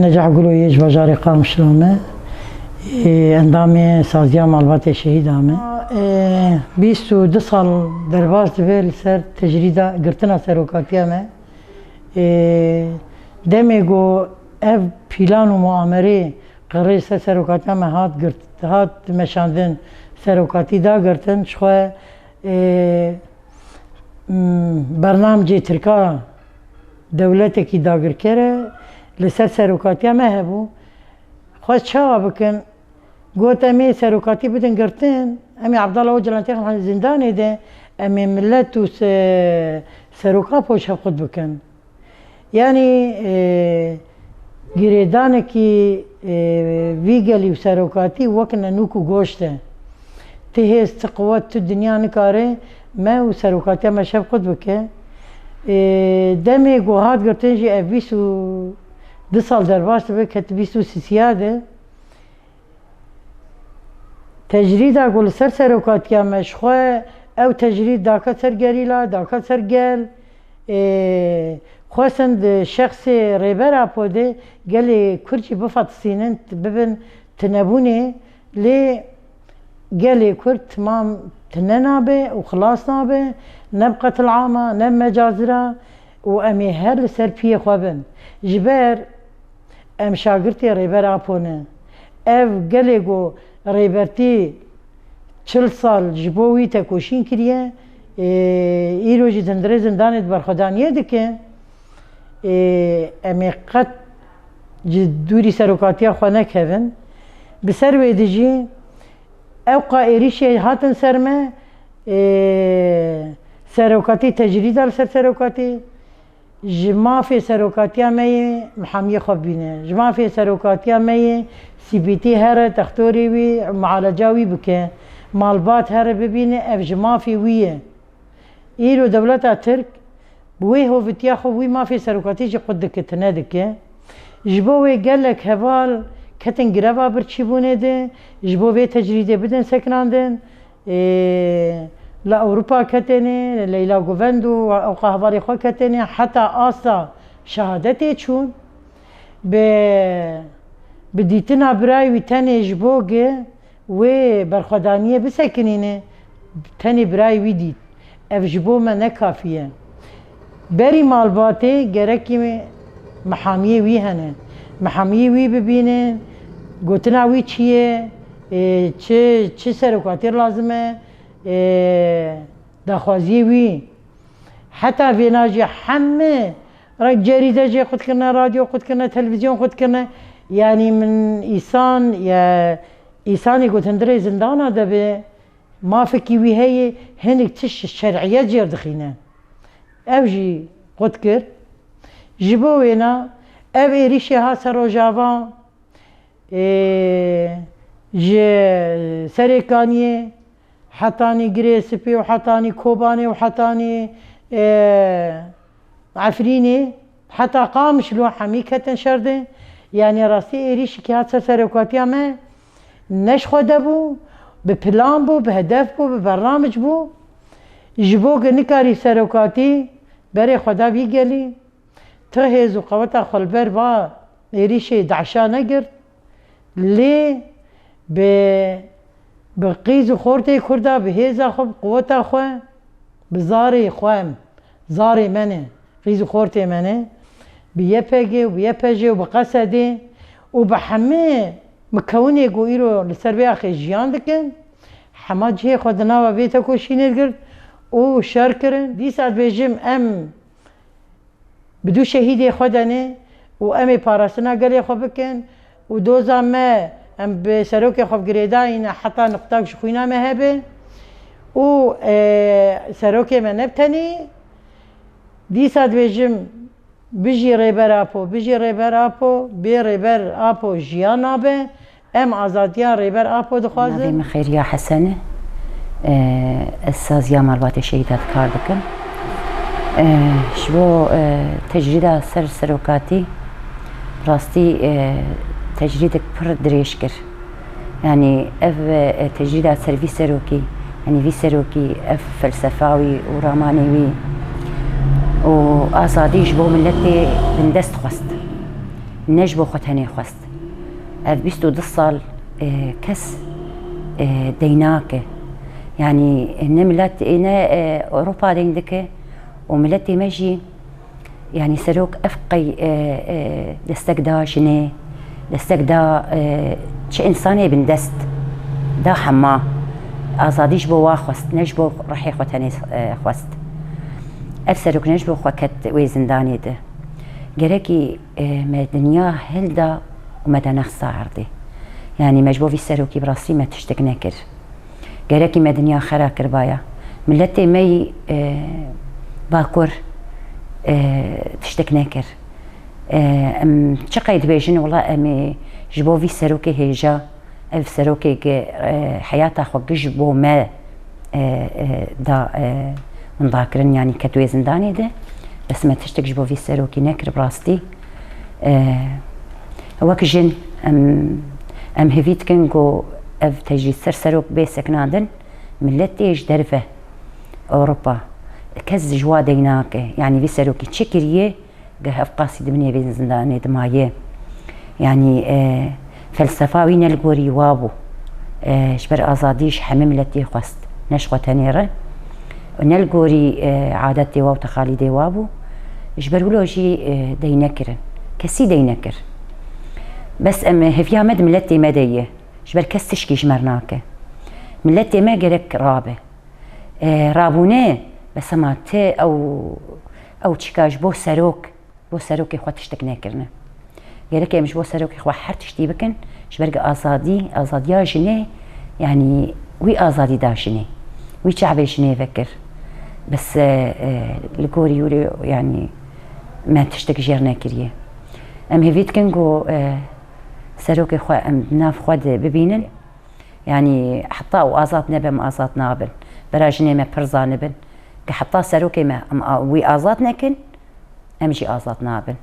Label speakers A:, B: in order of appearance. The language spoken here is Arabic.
A: نجح قلويج بجاري قام شلومه اندامي سازیا مالبات شهیدامه 22 سال درباز دبل سر تجریدا گرتنا سروکاتیامه دمیگو اف پیلان و معامره قرار سروکاتیامه هات مشاندن سروکاتی دا گرتن شخواه برنامج ترکا دولتی کی داگر کره لسر سروکاتیامه هبو خواست چاوا بکن گوت امی سروکاتی بدن گرتن امی عبدالله و جلانتی خان زندانی ده امی ملت و سروکا پوش خود بکن یعنی گریدانه کی ویگلی و سروکاتی وکن نوکو گوشته تهست قوت تو دنیا نکاره ما و سروکاتی ما شب خود بکه دمی گوهات گرتن جی اویسو 2 سال درباز به کت 23 تجریدا گل سروکاتیا مشخواه او تجرید داکت سر گریلا داکت سر گل خواستند شخص ریبر اپوده گلی کرچی بفاتسینن ببین تنبونه لی گلی کرد تمام تننابه و خلاص نابه نبقت العامة نب مجازرة و امی هر لسر پیه خوابن جبر ام شاگرتی ریبر اپونه اف گلی گو ریبرتی 40 سال جبوی تکوشین کریه ایرو جی زندره زندانت برخدانیه دکه امی قد دوری سروکاتیا خواه نکهون بسر ویدی جی او قائریشی هاتن سرمه سروکاتی تجرید al سر سروکاتی جمافی سروکاتیا می محامی خواب بینه جمافی سروکاتیا می CBT هر تختوری وی معالجاوی بکه مالبات هر ببینه اف جمافی ویه ایرو دولت ترک بوی هوفتیا خو وی مافی سروکاتی جی قد دکتنه دکه جبوی گلک هوال کتن گروا برچی بونه ده جبوی تجریده بدن سکناندن لا اوروبا کتنه لیلا گووندو او قهواری خو کتنه حتی آسا شهادتی چون به دیتنا برای وی تنی جبوگه و برخدانیه بسکنینه تنی برای وی دید اف جبو من نکافیه بری مالباته گرکی محامیه وی هنه محامیه وی ببینه گوتنا وی چیه چه سروکاتی لازمه دخوازی وی حتی ویناجی همه جریده جی خود کنه رادیو خود کنه تلویزیون خود کنه یعنی من ایسان یا ایسانی گوتندره زندانه ده به ما فکی وی هی هنگ تش شرعیت جیر دخینه او جی خود کرد جبو وینا او ایریشی ها سرو جاوا جه سرکانیه حتانی گریسپی و حتانی کوبانی و حتانی عفرینی حتی قامش لو حمی کتن شرده یعنی راستی ایریشی که هات سروکاتی همه نش خوده بو به پلان بو به هدف بو به برنامج بو جبو گنکاری سروکاتی بری خدا بیگلی تا هزو قوتا خلبر با ایریشی دعشا نگرد لی به قیز و خورتی کرده به هزا خوب قوتا خواه به زاری خواهم زاری منه قیز و خورتی منه به یه پگه و به یه پجه و به قصده و به همه مکونی گویی رو لسر بی آخی جیان دکن همه جه خودنا و بیتا کشینید گرد او شر کرن دی ساعت بیجم ام بدو شهیدی خودنه و امی پاراسنا گلی خوب بکن و دوزا ما ام به سروک خوب گریده این حتی نقطه شخوینا مهبه و سروک من نبتنی دی ساعت بیجم بجی ریبر آپو بجی ریبر آپو بی ریبر آپو جیان آبه ام آزادیان ریبر آپو دخوازه
B: نظیم خیریا حسنه سازیا مالبات شهیدات کار دکن شبو تجریده سروکاتی راستی تجریدك پر دريش كر يعني اف تجريدات سر في سروكي يعني في سروكي اف فلسفاوي ورامانيوي و آزادیش بۆ ملەتێ بندەست خواست نجبو خوتني خواست اف 22 سال كس ديناك يعني إن ملت إنا أوروبا ديندك وملتي مجي يعني سروك أفقي دستقدا شني دستقدا شي إنساني بندست دا حما أزاديش بو واخوست نجبو رحي خوتني خواست أف سروك نجبو خوكت ويزنداني ده جركي مدنيا هلدا ومدنخ ساعردي يعني مجبو في سروكي براسي ما تشتك نكر جركي مدنيا خرا كربايا ملتي مي باكور تشتك نكر ام تشقيد بيجن والله امي جبو في سروكي هيجا اف سروكي حياته خو جبو ما دا نذاكرن يعني كتوي زنداني ده بس ما تشتك جبو في سروكي نكر براستي وك جن ام هفيت كنجو اف تجي سرسروك بيسك نادن ملتي ايش درفه اوروبا كز جوا ديناك يعني في سروكي تشكريه قهف قاصد مني بين زنداني دمايه يعني فلسفه وين الغوري وابو شبر ازاديش حمم لتي خست نشقه تنيره ونلغوري عادتي وتقاليدي وابو جبر ولوجي دينكر كسي دينكر بس ام هفيا مد ملتي مديه جبر كستشكي جمرناك ملتي ما جرك رابه رابونه بس ما تي او تشكاج بو سروك خو تشتك نكرنا جرك مش بو سروك خو حرتشتي بكن جبر ازاديا جني يعني وي ازادي داشني وي شعبي شني فكر بس الكوري يوري يعني ما تشتك جيرنا كريه ام هفيت كنجو سروكي خو ام ناف خود ببينن يعني حطا وازات نبن ازات نابن براجني ما برزا نبن كحطا سروكي ما وي ازات نكن امشي ازات نابن